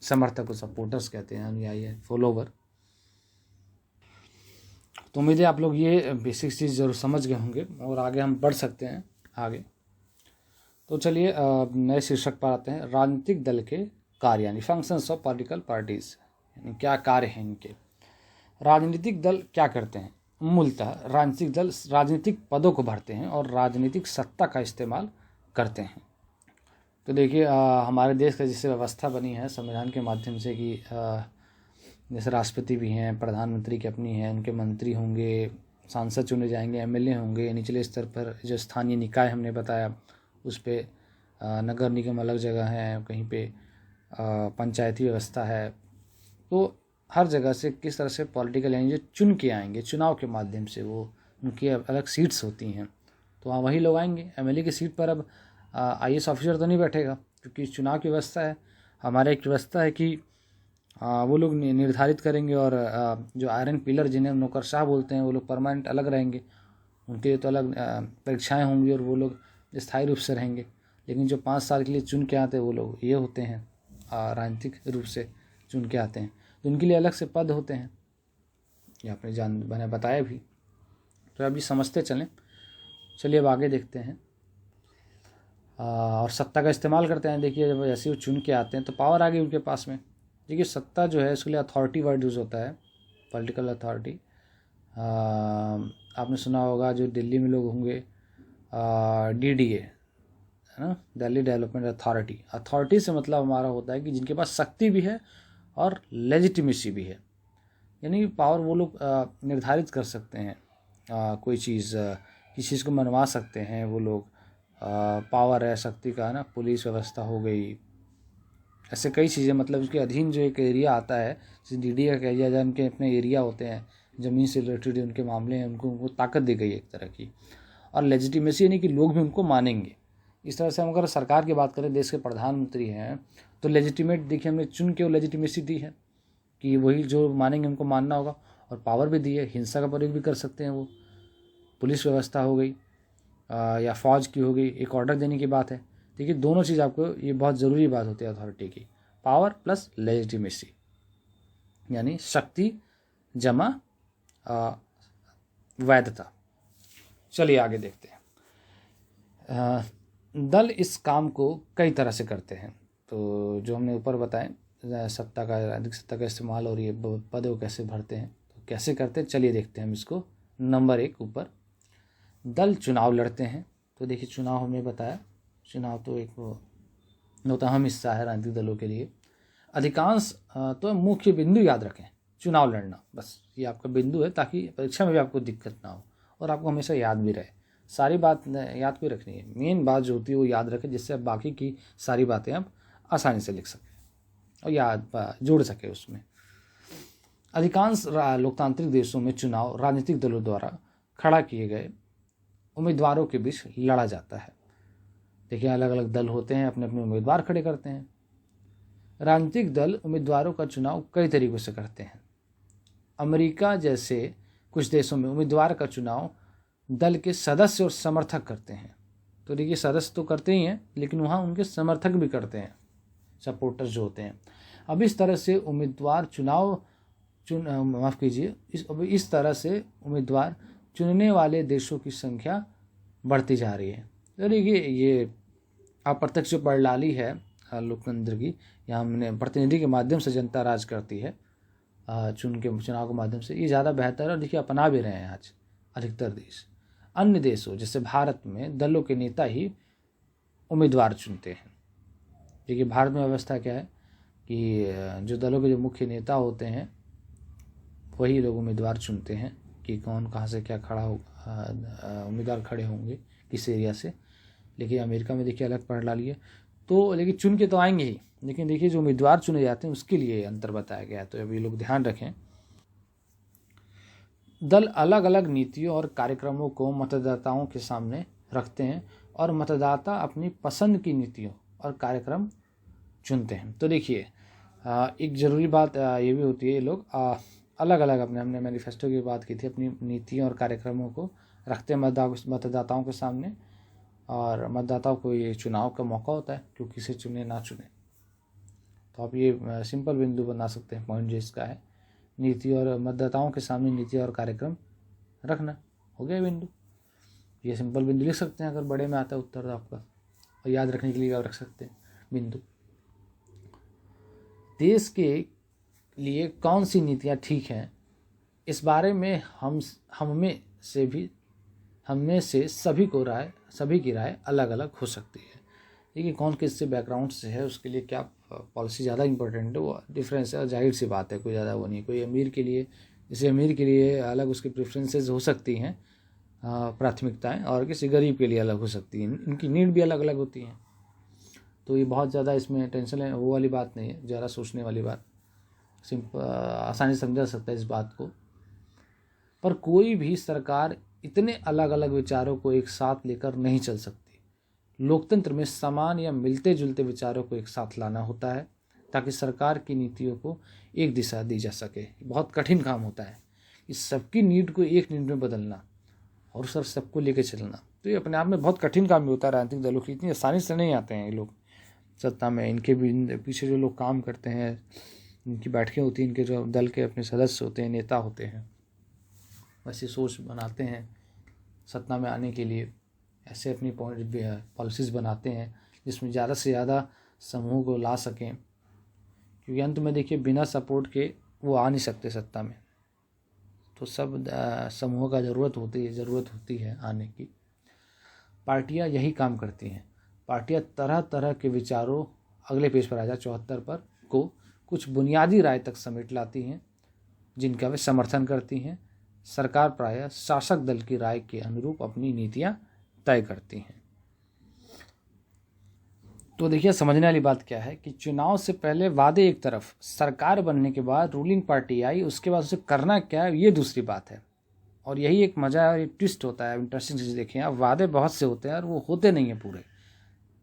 समर्थक को सपोर्टर्स कहते हैं, अनुयायी है फॉलोवर। तो उम्मीद है आप लोग ये बेसिक चीज़ जरूर समझ गए होंगे और आगे हम बढ़ सकते हैं आगे। तो चलिए नए शीर्षक पर आते हैं, राजनीतिक दल के कार्य यानी फंक्शंस ऑफ पॉलिटिकल पार्टीज, यानी क्या कार्य हैं इनके। राजनीतिक दल क्या करते हैं? मूलतः राजनीतिक दल राजनीतिक पदों को भरते हैं और राजनीतिक सत्ता का इस्तेमाल करते हैं। तो देखिए हमारे देश का जैसे व्यवस्था बनी है संविधान के माध्यम से कि जैसे राष्ट्रपति भी हैं, प्रधानमंत्री की अपनी है, उनके मंत्री होंगे, सांसद चुने जाएंगे, एमएलए होंगे, निचले स्तर पर जो स्थानीय निकाय हमने बताया उस पर नगर निगम अलग जगह है, कहीं पे पंचायती व्यवस्था है। तो हर जगह से किस तरह से पॉलिटिकल यानी जो चुन के आएंगे चुनाव के माध्यम से, वो उनकी अलग सीट्स होती हैं, तो वहाँ वही लोग आएंगे। एमएलए की सीट पर अब आईएएस ऑफिसर तो नहीं बैठेगा क्योंकि चुनाव की व्यवस्था है। हमारे एक व्यवस्था है कि वो लोग निर्धारित करेंगे और जो आयरन पिलर जिन्हें नौकरशाह बोलते हैं वो लोग परमानेंट अलग रहेंगे, उनके तो अलग परीक्षाएं होंगी और वो लोग स्थायी रूप से रहेंगे। लेकिन जो 5 साल के लिए चुन के आते हैं वो लोग ये होते हैं, राजनीतिक रूप से चुन के आते हैं, तो उनके लिए अलग से पद होते हैं। ये आपने मैंने बताया भी, तो अभी समझते चलें। चलिए अब आगे देखते हैं। और सत्ता का इस्तेमाल करते हैं। देखिए जब ऐसे वो चुन के आते हैं तो पावर आ गई उनके पास में। देखिए सत्ता जो है उसके लिए अथॉरिटी वर्ड यूज़ होता है, पॉलिटिकल अथॉरिटी। आपने सुना होगा जो दिल्ली में लोग होंगे डीडीए, है ना, दिल्ली डेवलपमेंट अथॉरिटी। अथॉरिटी से मतलब हमारा होता है कि जिनके पास शक्ति भी है और लेजिटिमेसी भी है, यानी पावर वो लोग निर्धारित कर सकते हैं कोई चीज़, किसी चीज़ को मनवा सकते हैं वो लोग। पावर है शक्ति का, है ना, पुलिस व्यवस्था हो गई, ऐसे कई चीज़ें, मतलब उसके अधीन जो एक एरिया आता है जैसे डीडी का एरिया, जहाँ उनके अपने एरिया होते हैं, ज़मीन से रिलेटेड उनके मामले हैं, उनको ताकत दी गई है एक तरह की। और लेजिटिमेसी यानी कि लोग भी उनको मानेंगे। इस तरह से हम अगर सरकार की बात करें, देश के प्रधानमंत्री हैं तो लेजिटिमेट, देखिए हमने चुन के वो लेजिटिमेसी दी है कि वही जो मानेंगे उनको मानना होगा। और पावर भी दी है, हिंसा का प्रयोग भी कर सकते हैं वो। पुलिस व्यवस्था हो गई या फौज की हो गई, एक ऑर्डर देने की बात है। देखिए दोनों चीज़ आपको, ये बहुत ज़रूरी बात होती है अथॉरिटी की, पावर प्लस लेजिटिमेसी, यानी शक्ति जमा वैधता। चलिए आगे देखते हैं। दल इस काम को कई तरह से करते हैं। तो जो हमने ऊपर बताएं, सत्ता का, राजनीतिक सत्ता का इस्तेमाल और ये पद वो कैसे भरते हैं, तो कैसे करते हैं, चलिए देखते हैं हम इसको। नंबर 1 ऊपर, दल चुनाव लड़ते हैं। तो देखिए चुनाव हमने बताया, चुनाव तो एक होता अहम हिस्सा है राजनीतिक दलों के लिए। अधिकांश तो मुख्य बिंदु याद रखें, चुनाव लड़ना, बस ये आपका बिंदु है ताकि परीक्षा में भी आपको दिक्कत ना हो और आपको हमेशा याद भी रहे। सारी बात याद भी रखनी है, मेन बात जो होती है वो याद रखें, जिससे आप बाकी की सारी बातें आप आसानी से लिख सकें और याद जोड़ सके उसमें। अधिकांश लोकतांत्रिक देशों में चुनाव राजनीतिक दलों द्वारा खड़ा किए गए उम्मीदवारों के बीच लड़ा जाता है। देखिए, अलग अलग दल होते हैं, अपने अपने उम्मीदवार खड़े करते हैं। राजनीतिक दल उम्मीदवारों का चुनाव कई तरीकों से करते हैं। अमेरिका जैसे कुछ देशों में उम्मीदवार का चुनाव दल के सदस्य और समर्थक करते हैं। तो देखिए, सदस्य तो करते ही हैं, लेकिन वहाँ उनके समर्थक भी करते हैं, सपोर्टर्स जो होते हैं। अब इस तरह से उम्मीदवार इस तरह से उम्मीदवार चुनने वाले देशों की संख्या बढ़ती जा रही है। तो देखिए, ये अप्रत्यक्ष जो प्रणाली है लोकतंत्र की, यहाँ हमने प्रतिनिधि के माध्यम से जनता राज करती है, चुनाव के माध्यम से, ये ज़्यादा बेहतर है और देखिए अपना भी रहे हैं आज अधिकतर देश। अन्य देशों जैसे भारत में दलों के नेता ही उम्मीदवार चुनते हैं। देखिए, भारत में व्यवस्था क्या है कि जो दलों के जो मुख्य नेता होते हैं वही लोग उम्मीदवार चुनते हैं कि कौन कहाँ से क्या खड़ा होगा, उम्मीदवार खड़े होंगे किस एरिया से। लेकिन अमेरिका में देखिए अलग प्रणाली है, तो लेकिन चुन के तो आएंगे ही, लेकिन देखिए जो उम्मीदवार चुने जाते हैं उसके लिए अंतर बताया गया है। तो अभी लोग ध्यान रखें, दल अलग अलग नीतियों और कार्यक्रमों को मतदाताओं के सामने रखते हैं और मतदाता अपनी पसंद की नीतियों और कार्यक्रम चुनते हैं। तो देखिए, एक ज़रूरी बात ये भी होती है, ये लोग अलग अलग हमने मैनिफेस्टो की बात की थी, अपनी नीतियों और कार्यक्रमों को रखते हैं मतदाताओं के सामने, और मतदाताओं को ये चुनाव का मौका होता है कि किसे चुने ना चुने। तो आप ये सिंपल बिंदु बना सकते हैं, पॉइंट जो इसका है, नीति और मतदाताओं के सामने नीति और कार्यक्रम रखना, हो गया बिंदु। ये सिंपल बिंदु लिख सकते हैं, अगर बड़े में आता है उत्तर आपका, और याद रखने के लिए आप रख सकते हैं बिंदु। देश के लिए कौन सी नीतियाँ ठीक हैं, इस बारे में हम में से सभी की राय अलग अलग हो सकती है। देखिए, कौन किससे बैकग्राउंड से है, उसके लिए क्या पॉलिसी ज़्यादा इंपॉर्टेंट है, वो डिफरेंस है, और जाहिर सी बात है कोई ज़्यादा वो नहीं। कोई अमीर के लिए अलग उसकी प्रेफरेंसेस हो सकती हैं, प्राथमिकताएं, और किसी गरीब के लिए अलग हो सकती हैं, इनकी नीड भी अलग अलग होती हैं। तो ये बहुत ज़्यादा इसमें टेंशन है वो वाली बात नहीं है, ज़्यादा सोचने वाली बात, आसानी से समझा सकता है इस बात को। पर कोई भी सरकार इतने अलग अलग विचारों को एक साथ लेकर नहीं चल सकती। लोकतंत्र में समान या मिलते जुलते विचारों को एक साथ लाना होता है ताकि सरकार की नीतियों को एक दिशा दी जा सके। बहुत कठिन काम होता है इस सबकी नीड को एक नीड में बदलना और सबको लेकर चलना। तो ये अपने आप में बहुत कठिन काम भी होता है राजनीतिक दलों की, इतनी आसानी से नहीं आते हैं ये लोग सत्ता में। इनके भी पीछे जो लोग काम करते हैं, इनकी बैठकें होती हैं, इनके जो दल के अपने सदस्य होते हैं, नेता होते हैं, वैसी सोच बनाते हैं सत्ता में आने के लिए, ऐसे अपनी पॉलिसीज़ बनाते हैं जिसमें ज़्यादा से ज़्यादा समूह को ला सकें, क्योंकि अंत में देखिए बिना सपोर्ट के वो आ नहीं सकते सत्ता में। तो सब समूह का ज़रूरत होती है आने की। पार्टियां यही काम करती हैं। पार्टियां तरह तरह के विचारों, अगले पेज पर आ जाए 74 पर, को कुछ बुनियादी राय तक समेट लाती हैं जिनका वे समर्थन करती हैं। सरकार प्रायः शासक दल की राय के अनुरूप अपनी नीतियां तय करती हैं। तो देखिए, समझने वाली बात क्या है कि चुनाव से पहले वादे एक तरफ, सरकार बनने के बाद रूलिंग पार्टी आई, उसके बाद उसे करना क्या है ये दूसरी बात है। और यही एक मज़ा है और एक ट्विस्ट होता है। इंटरेस्टिंग चीज़ देखें आप, वादे बहुत से होते हैं और वो होते नहीं हैं पूरे,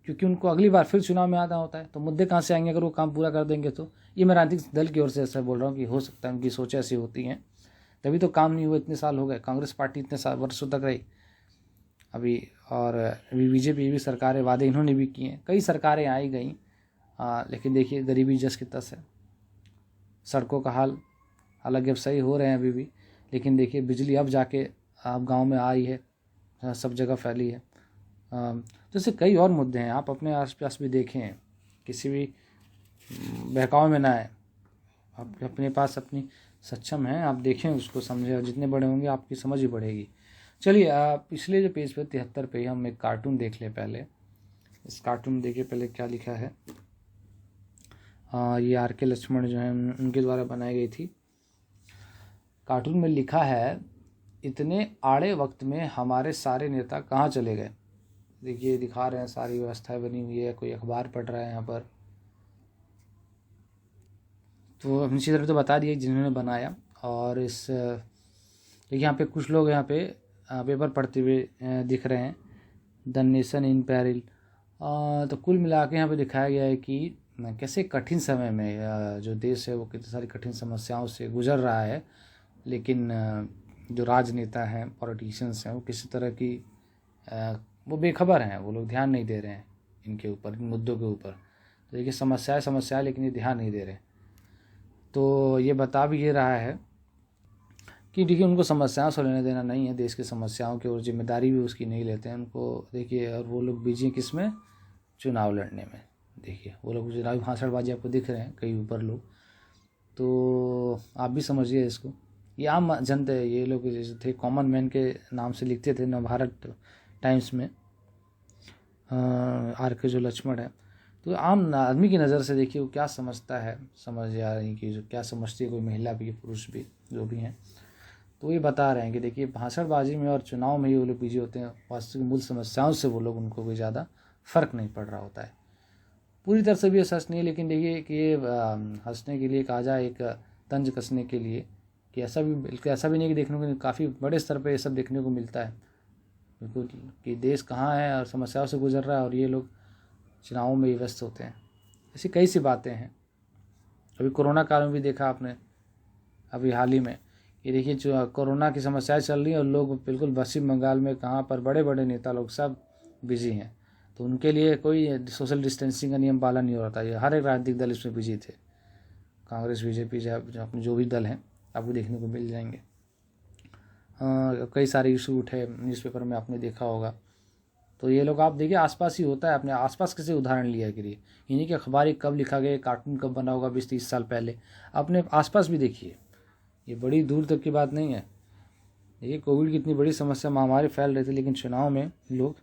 क्योंकि उनको अगली बार फिर चुनाव में आना होता है। तो मुद्दे कहाँ से आएंगे अगर वो काम पूरा कर देंगे? तो ये मैं राजनीतिक दल की ओर से ऐसा बोल रहा हूँ कि हो सकता है उनकी सोच ऐसी होती हैं, तभी तो काम नहीं हुआ। इतने साल हो गए, कांग्रेस पार्टी इतने वर्षों तक रही अभी, और अभी बीजेपी भी सरकारें, वादे इन्होंने भी किए हैं, कई सरकारें आई गई, लेकिन देखिए गरीबी जस की तस है। सड़कों का हाल हालांकि अब सही हो रहे हैं अभी भी, लेकिन देखिए बिजली अब जाके अब गांव में आई है, सब जगह फैली है। तो ऐसे कई और मुद्दे हैं, आप अपने आसपास भी देखें, किसी भी बहकाव में ना आए, आप अपने पास अपनी सक्षम हैं, आप देखें उसको, समझें, जितने बड़े होंगे आपकी समझ ही बढ़ेगी। चलिए पिछले जो पेज पे 73 पे हम एक कार्टून देख लें पहले। इस कार्टून में देखिए पहले क्या लिखा है। ये R.K. लक्ष्मण जो हैं उनके द्वारा बनाई गई थी। कार्टून में लिखा है, इतने आड़े वक्त में हमारे सारे नेता कहाँ चले गए। देखिए दिखा रहे हैं, सारी व्यवस्थाएं बनी हुई है, कोई अखबार पढ़ रहा है यहाँ पर। तो निश्चित तरह तो बता दिए जिन्होंने बनाया। और इस देखिए यहाँ पे कुछ लोग यहाँ पे पेपर पढ़ते हुए दिख रहे हैं, द नेशन इन पेरिल। तो कुल मिला के यहाँ पे दिखाया गया है कि कैसे कठिन समय में जो देश है वो कितनी सारी कठिन समस्याओं से गुजर रहा है, लेकिन जो राजनेता हैं, पॉलिटिशियंस हैं, वो किसी तरह की वो बेखबर हैं, वो लोग ध्यान नहीं दे रहे हैं इनके ऊपर, इन मुद्दों के ऊपर। तो देखिए समस्या लेकिन ये ध्यान नहीं दे रहे। तो ये बता भी ये रहा है कि देखिए उनको समस्याओं से लेना देना नहीं है, देश की समस्याओं की, और जिम्मेदारी भी उसकी नहीं लेते हैं उनको। देखिए और वो लोग बिजी हैं किस में, चुनाव लड़ने में। देखिए वो लोग चुनावी भाषणबाजी आपको दिख रहे हैं कई ऊपर लोग। तो आप भी समझिए इसको, ये आम जनता है, ये लोग जैसे थे कॉमन मैन के नाम से लिखते थे नवभारत टाइम्स में R.K. जो लक्ष्मण है। तो आम आदमी की नज़र से देखिए वो क्या समझता है, समझ आ रही कि क्या समझती है कोई महिला भी, पुरुष भी, जो भी हैं। तो ये बता रहे हैं कि देखिए भाषणबाजी में और चुनाव में ही वो लोग बिजी होते हैं, वास्तविक मूल समस्याओं से वो लोग, उनको कोई ज़्यादा फ़र्क नहीं पड़ रहा होता है। पूरी तरह से भी ये सच नहीं है, लेकिन देखिए कि ये हंसने के लिए कहा जाए, एक तंज कसने के लिए, कि ऐसा भी नहीं कि देखने को काफ़ी बड़े स्तर पे ये सब देखने को मिलता है बिल्कुल, कि देश कहाँ है और समस्याओं से गुजर रहा है और ये लोग चुनावों में व्यस्त होते हैं। ऐसी कई सी बातें हैं। अभी कोरोना काल में भी देखा आपने, अभी हाल ही में ये देखिए जो कोरोना की समस्याएं चल रही हैं और लोग बिल्कुल पश्चिम बंगाल में कहाँ पर बड़े बड़े नेता लोग सब बिजी हैं। तो उनके लिए कोई सोशल डिस्टेंसिंग का नियम पालन नहीं हो रहा था। ये हर एक राजनीतिक दल इसमें बिजी थे, कांग्रेस, बीजेपी, जो अपने जो भी दल हैं आपको देखने को मिल जाएंगे। कई सारे इशू उठे न्यूज़पेपर में, आपने देखा होगा। तो ये लोग आप देखिए आसपास ही होता है, अपने आसपास कैसे उदाहरण लिया करिए, इन्हीं के अखबार कब लिखा गया, कार्टून कब बना होगा 20-30 साल पहले, अपने आसपास भी देखिए। ये बड़ी दूर तक की बात नहीं है। देखिए कोविड की इतनी बड़ी समस्या, महामारी फैल रही थी, लेकिन चुनाव में लोग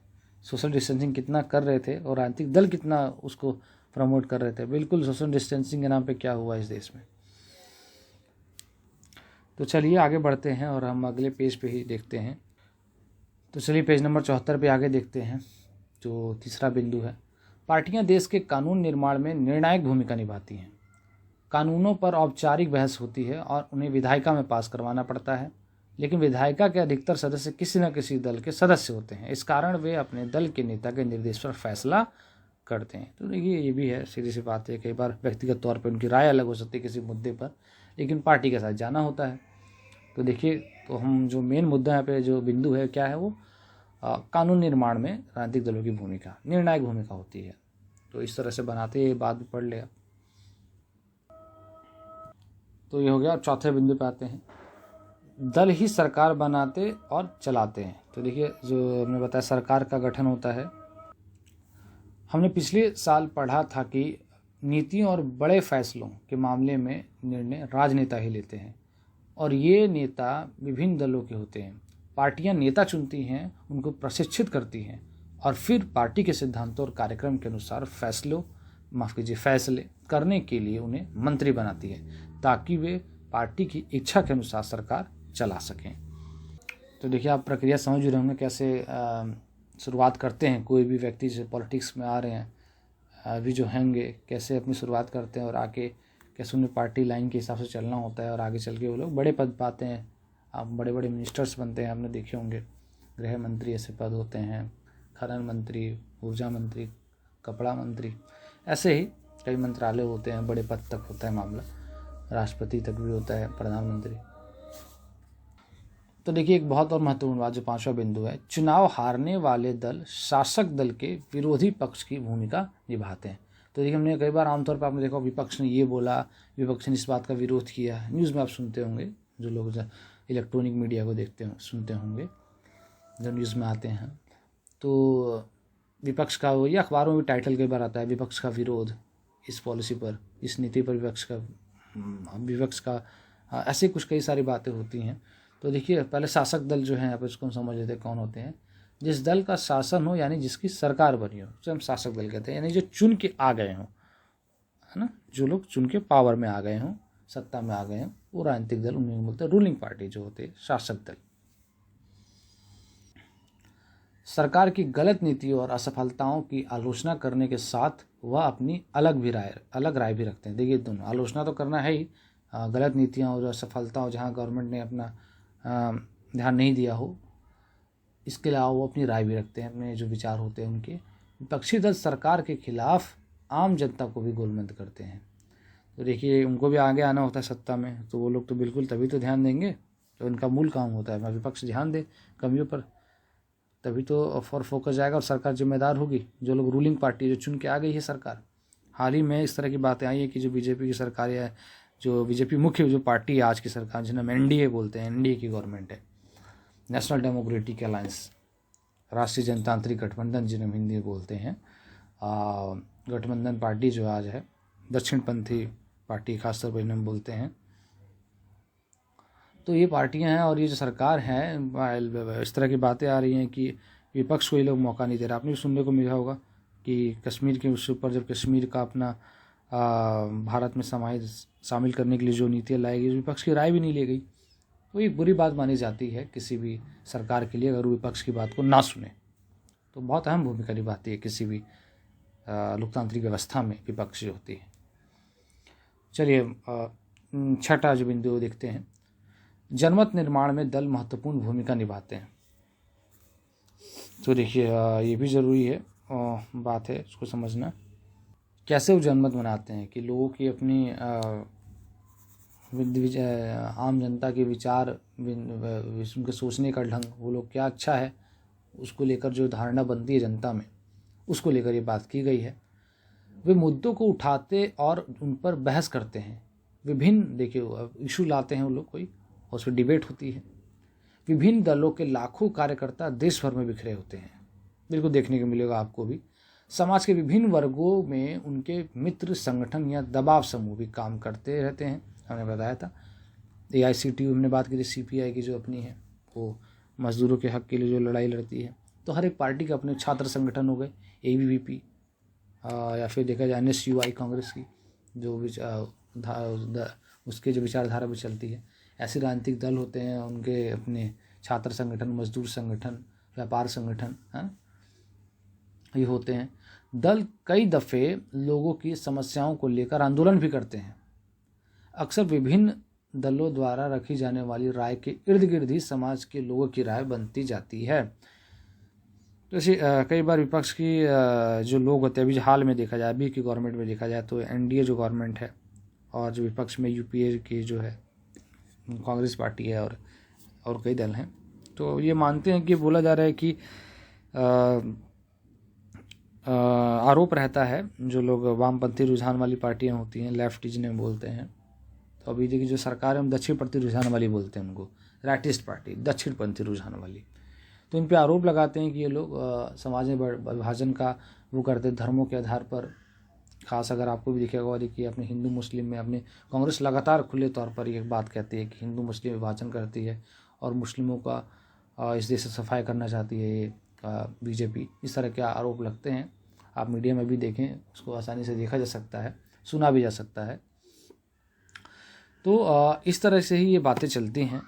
सोशल डिस्टेंसिंग कितना कर रहे थे और राजनीतिक दल कितना उसको प्रमोट कर रहे थे। बिल्कुल सोशल डिस्टेंसिंग के नाम पे क्या हुआ इस देश में। तो चलिए आगे बढ़ते हैं और हम अगले पेज पे ही देखते हैं। तो चलिए पेज नंबर 74 पे आगे देखते हैं, जो तीसरा बिंदु है। पार्टियां देश के कानून निर्माण में निर्णायक भूमिका निभाती हैं। कानूनों पर औपचारिक बहस होती है और उन्हें विधायिका में पास करवाना पड़ता है, लेकिन विधायिका के अधिकतर सदस्य किसी न किसी दल के सदस्य होते हैं। इस कारण वे अपने दल के नेता के निर्देश पर फैसला करते हैं। तो देखिए ये भी है, सीधी सी बात है, कई बार व्यक्तिगत तौर पर उनकी राय अलग हो सकती है किसी मुद्दे पर, लेकिन पार्टी के साथ जाना होता है। तो देखिए, तो हम जो मेन मुद्दा यहाँ पे जो बिंदु है क्या है, वो कानून निर्माण में राजनीतिक दलों की भूमिका, निर्णायक भूमिका होती है। तो इस तरह से बनाते ये बात भी पढ़ लिया। तो ये हो गया। चौथे बिंदु पे आते हैं, दल ही सरकार बनाते और चलाते हैं। तो देखिए जो हमने बताया सरकार का गठन होता है। हमने पिछले साल पढ़ा था कि नीतियों और बड़े फैसलों के मामले में निर्णय राजनेता ही लेते हैं और ये नेता विभिन्न दलों के होते हैं। पार्टियां नेता चुनती हैं, उनको प्रशिक्षित करती हैं और फिर पार्टी के सिद्धांतों और कार्यक्रम के अनुसार फैसले करने के लिए उन्हें मंत्री बनाती है, ताकि वे पार्टी की इच्छा के अनुसार सरकार चला सकें। तो देखिए आप प्रक्रिया समझ रहे होंगे कैसे शुरुआत करते हैं कोई भी व्यक्ति जो पॉलिटिक्स में आ रहे हैं, अभी जो होंगे, कैसे अपनी शुरुआत करते हैं और आके कैसे उन्हें पार्टी लाइन के हिसाब से चलना होता है और आगे चल के वो लोग बड़े पद पाते हैं। आप बड़े बड़े मिनिस्टर्स बनते हैं, आपने देखे होंगे, गृह मंत्री ऐसे पद होते हैं, खनन मंत्री, ऊर्जा मंत्री, कपड़ा मंत्री, ऐसे ही कई मंत्रालय होते हैं, बड़े पद तक होता है मामला, राष्ट्रपति तक भी होता है, प्रधानमंत्री। तो देखिए एक बहुत और महत्वपूर्ण बात जो पांचवा बिंदु है, चुनाव हारने वाले दल शासक दल के विरोधी पक्ष की भूमिका निभाते हैं। तो देखिए हमने कई बार आमतौर पर आपने देखा विपक्ष ने ये बोला, विपक्ष ने इस बात का विरोध किया, न्यूज़ में आप सुनते होंगे, जो लोग इलेक्ट्रॉनिक मीडिया को देखते हो सुनते होंगे, जब न्यूज़ में आते हैं तो विपक्ष का वो, ये अखबारों में टाइटल कई बार आता है, विपक्ष का विरोध इस पॉलिसी पर, इस नीति पर विपक्ष का ऐसे कुछ कई सारी बातें होती हैं। तो देखिए पहले शासक दल जो है आप इसको समझ लेते हैं कौन होते हैं। जिस दल का शासन हो, यानी जिसकी सरकार बनी हो, उसे हम शासक दल कहते हैं, यानी जो चुन के आ गए हों, है ना, जो लोग चुन के पावर में आ गए हों, सत्ता में आ गए हों, वो राजनीतिक दल उन्हें बोलते हैं रूलिंग पार्टी, जो होते हैं शासक दल। सरकार की गलत नीतियों और असफलताओं की आलोचना करने के साथ वह अपनी अलग राय भी रखते हैं। देखिए, दोनों आलोचना तो करना है ही, गलत नीतियाँ और असफलताओं जहाँ गवर्नमेंट ने अपना ध्यान नहीं दिया हो, इसके अलावा वो अपनी राय भी रखते हैं, अपने जो विचार होते हैं उनके। विपक्षी दल सरकार के खिलाफ आम जनता को भी गोलमंद करते हैं। तो देखिए, उनको भी आगे आना होता है सत्ता में, तो वो लोग तो बिल्कुल तभी तो ध्यान देंगे, तो इनका मूल काम होता है विपक्ष ध्यान दे कमियों पर, तभी तो फॉर फोकस जाएगा और सरकार जिम्मेदार होगी। जो लोग रूलिंग पार्टी जो चुन के आ गई है सरकार, हाल ही में इस तरह की बातें आई है कि जो बीजेपी की सरकार है, जो बीजेपी मुख्य जो पार्टी है आज की सरकार, जिन्हें हम एनडीए बोलते हैं, एनडीए की गवर्नमेंट है, नेशनल डेमोक्रेटिक अलायंस, राष्ट्रीय जनतांत्रिक गठबंधन जिन्हें हम हिंदी में बोलते हैं, गठबंधन पार्टी जो आज है, दक्षिणपंथी पार्टी खासतौर पर इन्हें हम बोलते हैं। तो ये पार्टियां हैं और ये जो सरकार है, इस तरह की बातें आ रही हैं कि विपक्ष को ये लोग मौका नहीं दे रहा। आपने भी सुनने को मिला होगा कि कश्मीर के उसके ऊपर जब कश्मीर का अपना भारत में शामिल करने के लिए जो नीतियाँ लाई गई, विपक्ष की राय भी नहीं ली गई। तो ये बुरी बात मानी जाती है किसी भी सरकार के लिए, अगर विपक्ष की बात को ना सुने। तो बहुत अहम भूमिका निभाती है किसी भी लोकतांत्रिक व्यवस्था में विपक्ष जो होती है। चलिए, छठा जो बिंदु देखते हैं, जनमत निर्माण में दल महत्वपूर्ण भूमिका निभाते हैं। तो देखिए, ये भी ज़रूरी है बात है, इसको समझना। कैसे वो जनमत बनाते हैं कि लोगों की अपनी आम जनता के विचार, उनके सोचने का ढंग, वो लोग क्या अच्छा है, उसको लेकर जो धारणा बनती है जनता में, उसको लेकर ये बात की गई है। वे मुद्दों को उठाते और उन पर बहस करते हैं। विभिन्न, देखिए, इशू लाते हैं वो लोग कोई, और उस पर डिबेट होती है। विभिन्न दलों के लाखों कार्यकर्ता देश भर में बिखरे होते हैं, बिल्कुल देखने को मिलेगा आपको भी। समाज के विभिन्न वर्गों में उनके मित्र, संगठन या दबाव समूह भी काम करते रहते हैं। हमने बताया था AICTU, हमने बात की थी CPI की जो अपनी है, वो मजदूरों के हक के लिए जो लड़ाई लड़ती है। तो हर एक पार्टी के अपने छात्र संगठन हो गए, ABVP, या फिर देखा जाए NSUI कांग्रेस की, जो उसके जो विचारधारा भी चलती है। ऐसे राजनीतिक दल होते हैं, उनके अपने छात्र संगठन, मजदूर संगठन, व्यापार संगठन, है ये होते हैं। दल कई दफ़े लोगों की समस्याओं को लेकर आंदोलन भी करते हैं। अक्सर विभिन्न दलों द्वारा रखी जाने वाली राय के इर्द गिर्द ही समाज के लोगों की राय बनती जाती है। तो ऐसे कई बार विपक्ष की जो लोग होते हैं, अभी हाल में देखा जाए, अभी की गवर्नमेंट में देखा जाए, तो NDA जो गवर्नमेंट है, और जो विपक्ष में UPA की जो है कांग्रेस पार्टी है, और कई दल हैं, तो ये मानते हैं कि बोला जा रहा है कि आरोप रहता है, जो लोग वामपंथी रुझान वाली पार्टियां होती हैं, लेफ्ट जिन्हें बोलते हैं, तो अभी देखिए जो सरकार है, हम दक्षिणपंथी रुझान वाली बोलते हैं उनको, राइटिस्ट पार्टी, दक्षिणपंथी रुझान वाली। तो इन पे आरोप लगाते हैं कि ये लोग समाज में विभाजन का वो करते, धर्मों के आधार पर। खास अगर आपको भी दिखेगा, और देखिए अपने हिंदू मुस्लिम में, अपने कांग्रेस लगातार खुले तौर पर ये बात कहती है कि हिंदू मुस्लिम विभाजन करती है और मुस्लिमों का इस देश से सफाई करना चाहती है ये BJP। इस तरह के आरोप लगते हैं, आप मीडिया में भी देखें, उसको आसानी से देखा जा सकता है, सुना भी जा सकता है। तो इस तरह से ही ये बातें चलती हैं।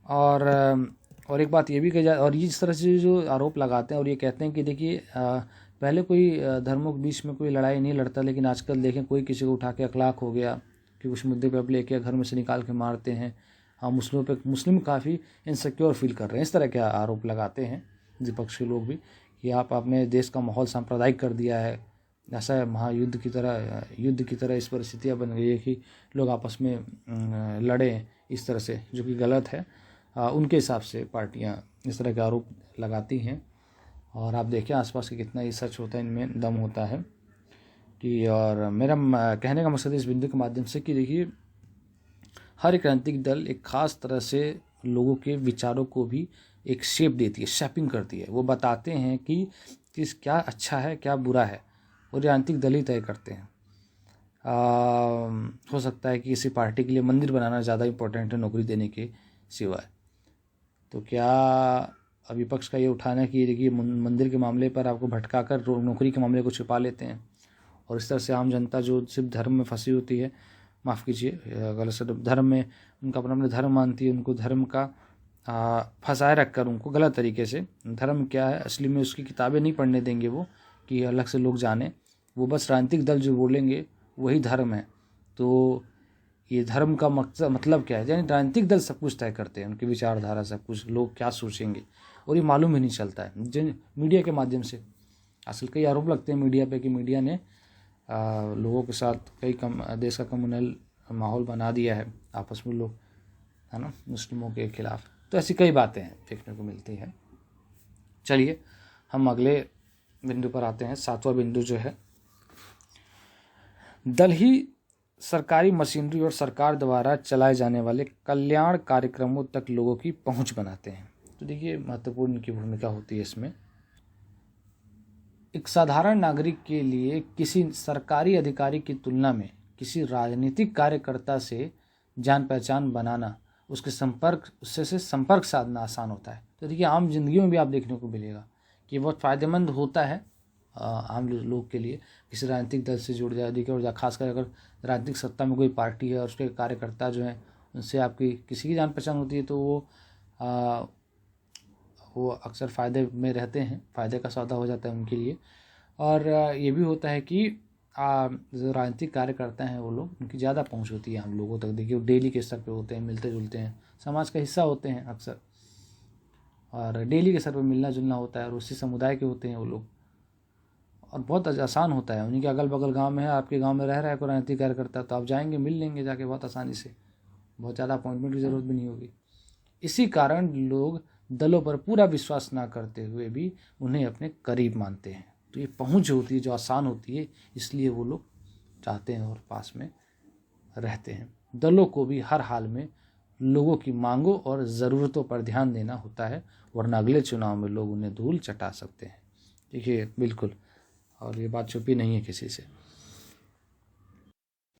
और एक बात ये भी कही जाए, और ये इस तरह से जो आरोप लगाते हैं और ये कहते हैं कि देखिए, पहले कोई धर्मों के बीच में कोई लड़ाई नहीं लड़ता, लेकिन आजकल देखें कोई किसी को उठा के अखलाक हो गया कि कुछ मुद्दे पे अब लेके घर में से निकाल के मारते हैं। हाँ, मुस्लिम काफ़ी इनसिक्योर फील कर रहे हैं। इस तरह के आरोप लगाते हैं विपक्ष के लोग भी कि आप अपने देश का माहौल सांप्रदायिक कर दिया है, ऐसा महायुद्ध की तरह इस परिस्थितियाँ बन गई है कि लोग आपस में लड़ें इस तरह से, जो कि गलत है। उनके हिसाब से पार्टियाँ इस तरह के आरोप लगाती हैं। और आप देखें आसपास के कितना ही सच होता है, इनमें दम होता है कि। और मेरा कहने का मकसद इस बिंदु के माध्यम से कि देखिए, हर एक राजनीतिक दल एक ख़ास तरह से लोगों के विचारों को भी एक शेप देती है, शेपिंग करती है। वो बताते हैं कि क्या अच्छा है, क्या बुरा है, वो राजनीतिक दल ही तय करते हैं। हो सकता है कि किसी पार्टी के लिए मंदिर बनाना ज़्यादा इम्पोर्टेंट है नौकरी देने के सिवाय। तो क्या विपक्ष का ये उठाना कि देखिए मंदिर के मामले पर आपको भटका कर नौकरी के मामले को छिपा लेते हैं, और इस तरह से आम जनता जो सिर्फ धर्म में फंसी होती है, माफ़ कीजिए गलत शब्द, धर्म में उनका अपना अपना धर्म मानती है, उनको धर्म का फंसाए रखकर उनको गलत तरीके से, धर्म क्या है असली में उसकी किताबें नहीं पढ़ने देंगे वो कि अलग से लोग जाने, वो बस राजनीतिक दल जो बोलेंगे वही धर्म है। तो ये धर्म का मतलब क्या है, यानी राजनीतिक दल सब कुछ तय करते हैं, उनकी विचारधारा सब कुछ, लोग क्या सोचेंगे, और ये मालूम ही नहीं चलता है जिन मीडिया के माध्यम से। असल कई आरोप लगते हैं मीडिया पे कि मीडिया ने लोगों के साथ देश का कम्युनल माहौल बना दिया है, आपस में लोग, है ना, मुस्लिमों के खिलाफ। तो ऐसी कई बातें हैं देखने को मिलती हैं। चलिए हम अगले बिंदु पर आते हैं। 7वां बिंदु जो है, दल ही सरकारी मशीनरी और सरकार द्वारा चलाए जाने वाले कल्याण कार्यक्रमों तक लोगों की पहुंच बनाते हैं। तो देखिए महत्वपूर्ण इनकी भूमिका होती है इसमें। एक साधारण नागरिक के लिए किसी सरकारी अधिकारी की तुलना में किसी राजनीतिक कार्यकर्ता से जान पहचान बनाना, उससे संपर्क साधना आसान होता है। तो देखिए आम जिंदगी में भी आप देखने को मिलेगा कि बहुत फ़ायदेमंद होता है आम लोग के लिए किसी राजनीतिक दल से जुड़ जाए। देखिए और खासकर अगर राजनीतिक सत्ता में कोई पार्टी है और उसके कार्यकर्ता जो हैं उनसे आपकी किसी की जान पहचान होती है, तो वो अक्सर फ़ायदे में रहते हैं, फ़ायदे का सौदा हो जाता है उनके लिए। और ये भी होता है कि जो राजनीतिक कार्यकर्ता हैं वो लोग, उनकी ज़्यादा पहुंच होती है हम लोगों तक। देखिए वो डेली के स्तर पे होते हैं, मिलते जुलते हैं, समाज का हिस्सा होते हैं अक्सर, और डेली के स्तर पर मिलना जुलना होता है, और उसी समुदाय के होते हैं वो लोग, और बहुत आसान होता है। उन्हीं के अगल बगल गांव में है, आपके गांव में रह रहा है कोई राजनीतिक कार्यकर्ता, तो आप जाएंगे, मिल लेंगे जाके बहुत आसानी से, बहुत ज़्यादा अपॉइंटमेंट की ज़रूरत भी नहीं होगी। इसी कारण लोग दलों पर पूरा विश्वास ना करते हुए भी उन्हें अपने करीब मानते हैं। तो ये पहुंच होती है जो आसान होती है, इसलिए वो लोग चाहते हैं और पास में रहते हैं। दलों को भी हर हाल में लोगों की मांगों और ज़रूरतों पर ध्यान देना होता है, वरना अगले चुनाव में लोग उन्हें धूल चटा सकते हैं। देखिए बिल्कुल, और ये बात छुपी नहीं है किसी से।